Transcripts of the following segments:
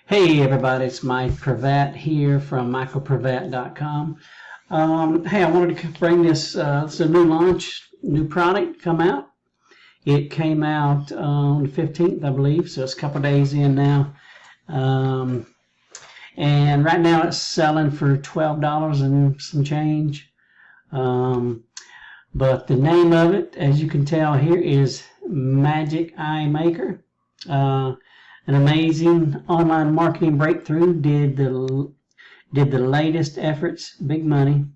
Hey everybody, it's Mike Prevatt here from MichaelPrevatt.com. Hey, I wanted to bring this, it's a new launch, new product come out. It came out on the 15th, I believe, so it's a couple days in now. And right now it's selling for $12 and some change. But the name of it, as you can tell here, is MagiiMaker. An amazing online marketing breakthrough. Did the latest efforts, big money.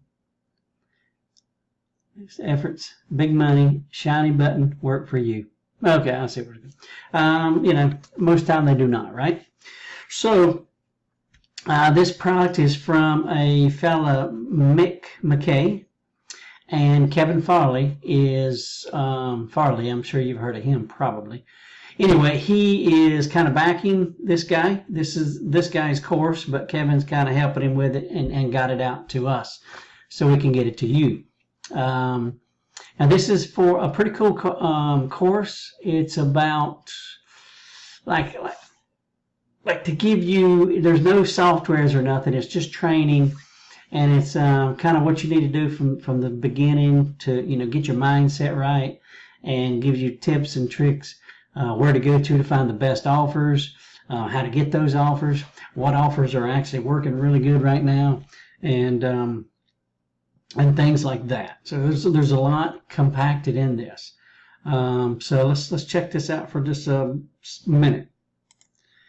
Big money, shiny button, work for you. Okay, I see where it goes. You know, most time they do not, right? So this product is from a fella, Mick, McKay, and Kevin Farley is Farley. I'm sure you've heard of him probably. Anyway, he is kind of backing this guy. This is this guy's course, but Kevin's kind of helping him with it and got it out to us so we can get it to you. And this is for a pretty cool course. It's about like to give you, there's no softwares or nothing. It's just training, and it's kind of what you need to do from the beginning to, you know, get your mindset right, and gives you tips and tricks. Where to go to find the best offers, how to get those offers, what offers are actually working really good right now, and things like that. So there's a lot compacted in this. So let's check this out for just a minute.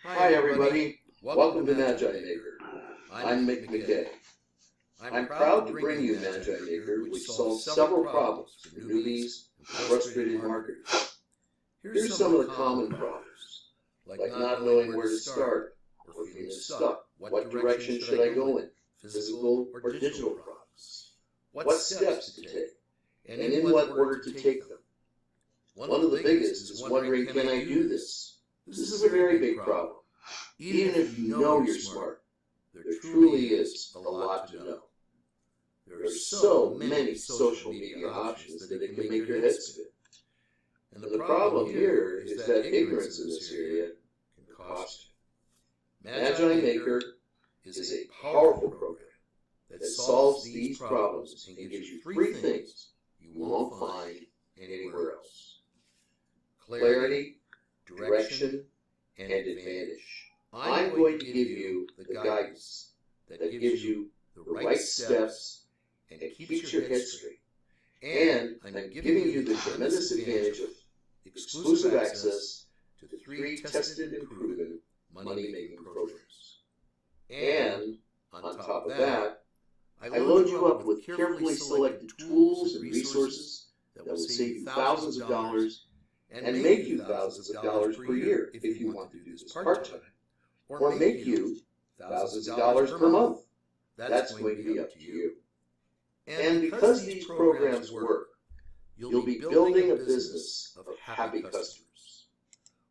Hi everybody, welcome to MagiiMaker. I'm McKay. I'm proud to bring you MagiiMaker, which solves several problems for newbies and frustrated marketers. Here's some of the common problems, like not knowing where to start, or feeling stuck. What direction should I go in, physical or digital products? What steps to take, and in what order to take them? One of the biggest is wondering, can I do this? This is a very big problem. Even if you know you're smart, there truly is a lot to know. There are so many social media options that it can make your head spin. And the problem here is that ignorance in this area can cost you. MagiiMaker is a powerful program that solves these problems and gives you three things you won't find anywhere else: clarity, direction, and advantage. I'm going to give you the guidance that gives you the right steps and keeps your head straight. And I'm giving you the tremendous advantage of exclusive access to the 3 tested and proven money-making programs. And on top of that, I load you up with carefully selected tools and resources that will save you thousands of dollars and make you thousands of dollars per year if you want to do this part-time, or make you thousands of dollars per month. That's going to be up to you. And because these programs work, you'll be building a business of happy customers.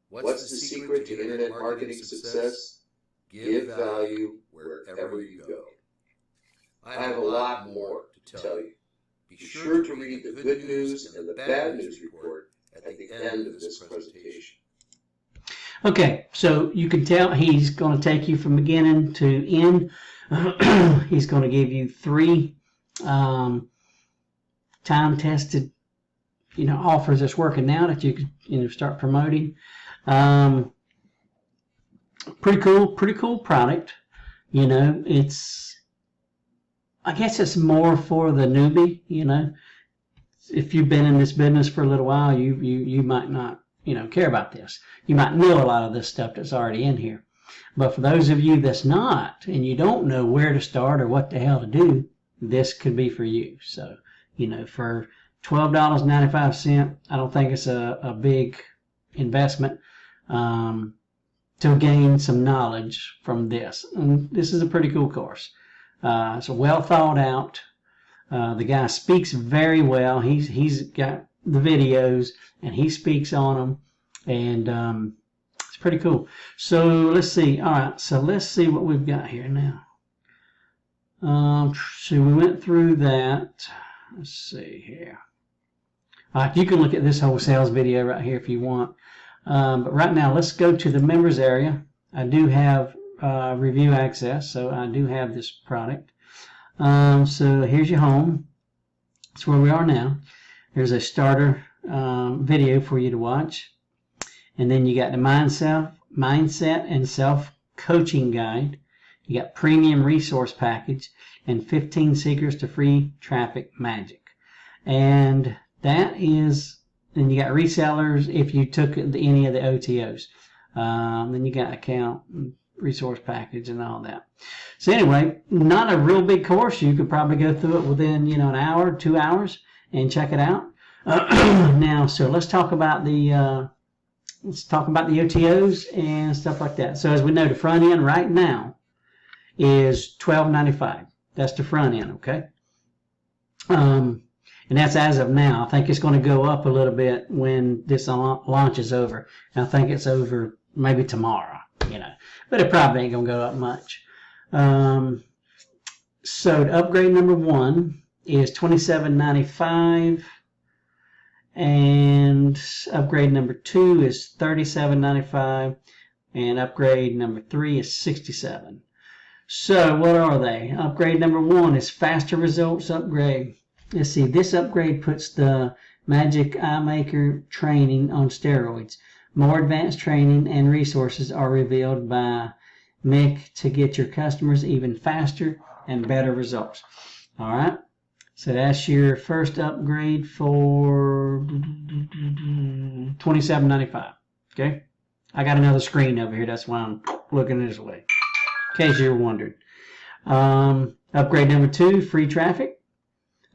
What's the secret to internet marketing success? Give value wherever you go. I have a lot more to tell you. Be sure to read the good news and the bad news report at the end of this presentation. Okay, so you can tell he's going to take you from beginning to end. He's going to give you 3 time-tested, you know, offers that's working now that you could, you know, start promoting. Pretty cool product. You know, I guess it's more for the newbie. You know, if you've been in this business for a little while, you might not, you know, care about this. You might know a lot of this stuff that's already in here. But for those of you that's not, and you don't know where to start or what the hell to do, this could be for you. So, you know, for $12.95, I don't think it's a big investment to gain some knowledge from this. And this is a pretty cool course. It's well thought out. The guy speaks very well. He's got the videos and he speaks on them, and it's pretty cool. So let's see. All right, so let's see what we've got here now. So we went through that. Let's see here. You can look at this whole sales video right here if you want. But right now, let's go to the members area. I do have review access, so I do have this product. So here's your home. That's where we are now. There's a starter video for you to watch. And then you got the mindset and self-coaching guide. You got premium resource package and 15 secrets to free traffic magic. And that is, then you got resellers if you took any of the OTOs. Then you got account, resource package, and all that. So anyway, not a real big course. You could probably go through it within, an hour, 2 hours, and check it out. Now, so let's talk about the OTOs and stuff like that. So as we know, the front end right now is $12.95. That's the front end, okay? And that's as of now. I think it's going to go up a little bit when this launch is over. And I think it's over maybe tomorrow, but it probably ain't going to go up much. So the upgrade number 1 is $27.95. And upgrade number 2 is $37.95. And upgrade number 3 is $67. So what are they? Upgrade number 1 is faster results upgrade. Let's see, this upgrade puts the MagiiMaker training on steroids. More advanced training and resources are revealed by Mick to get your customers even faster and better results. All right, so that's your first upgrade for $27.95. Okay, I got another screen over here. That's why I'm looking this way, in case you were wondering. Upgrade number 2, free traffic.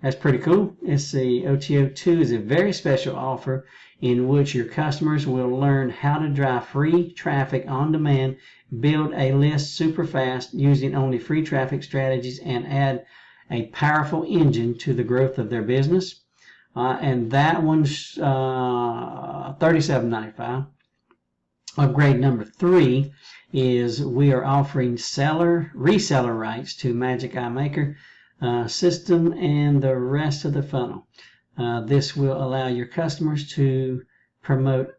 That's pretty cool. It's the OTO 2 is a very special offer in which your customers will learn how to drive free traffic on demand, build a list super fast using only free traffic strategies, and add a powerful engine to the growth of their business. And that one's $37.95. Upgrade number 3 is we are offering reseller rights to MagiiMaker system and the rest of the funnel. This will allow your customers to promote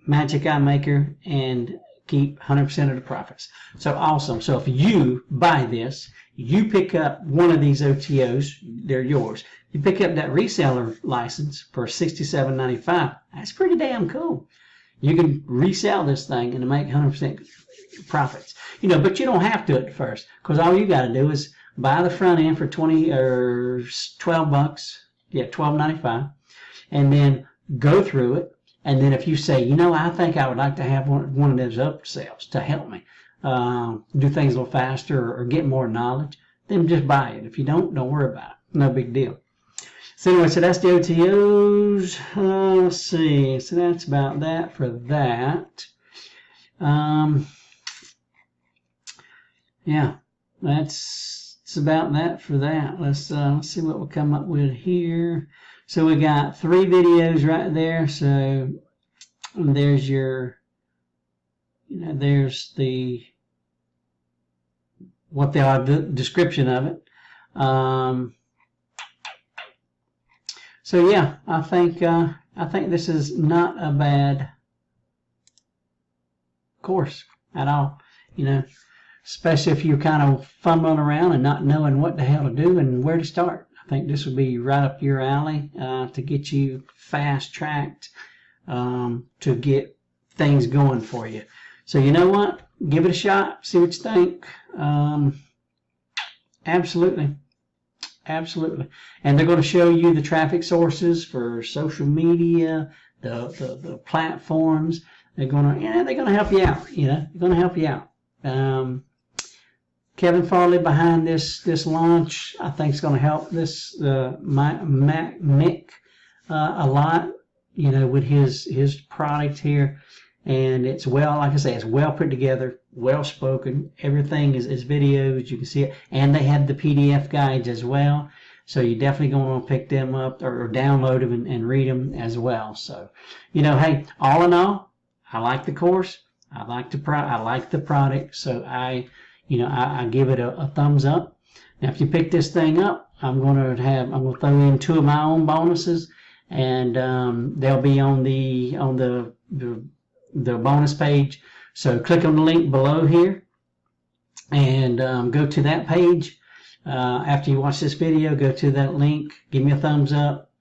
MagiiMaker and keep 100% of the profits. So awesome. So if you buy this, you pick up one of these OTOs, they're yours. You pick up that reseller license for $67.95. That's pretty damn cool. You can resell this thing and make 100% profits. But you don't have to at first, because all you got to do is buy the front end for $12, $12.95, and then go through it. And then if you say, I think I would like to have one of those upsells to help me do things a little faster or get more knowledge, then just buy it. If you don't worry about it. No big deal. So anyway, so that's the OTOs. Let's see. So that's about that for that. Yeah, that's about that for that. Let's see what we'll come up with here. So we got 3 videos right there. So there's your, there's the the description of it. So yeah, I think this is not a bad course at all. Especially if you're kind of fumbling around and not knowing what the hell to do and where to start. I think this would be right up your alley to get you fast-tracked to get things going for you. So you know what? Give it a shot. See what you think. Absolutely. Absolutely. And they're going to show you the traffic sources for social media, the platforms. They're going to help you out. They're going to help you out. Kevin Farley behind this launch, I think, is going to help this Mick a lot, with his product here. And it's like I say, it's well put together, well spoken. Everything is videos. You can see it, and they have the PDF guides as well. So you're definitely going to want to pick them up or download them and read them as well. So, hey, all in all, I like the course. I like the product. So I give it a thumbs up. Now, if you pick this thing up, I'm going to throw in 2 of my own bonuses, and they'll be on the bonus page. So click on the link below here, and go to that page. After you watch this video, go to that link, give me a thumbs up,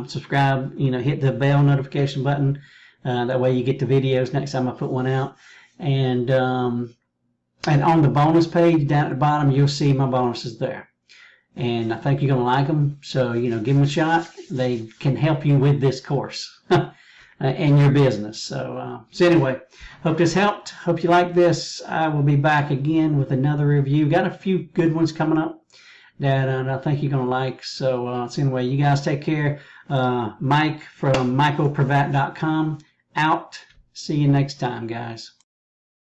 subscribe, hit the bell notification button. That way you get the videos next time I put one out. And on the bonus page down at the bottom, you'll see my bonuses there. And I think you're going to like them. So, give them a shot. They can help you with this course and your business. So anyway, hope this helped. Hope you like this. I will be back again with another review. Got a few good ones coming up that I think you're going to like. So anyway, you guys take care. Mike from MichaelPrevatt.com out. See you next time, guys.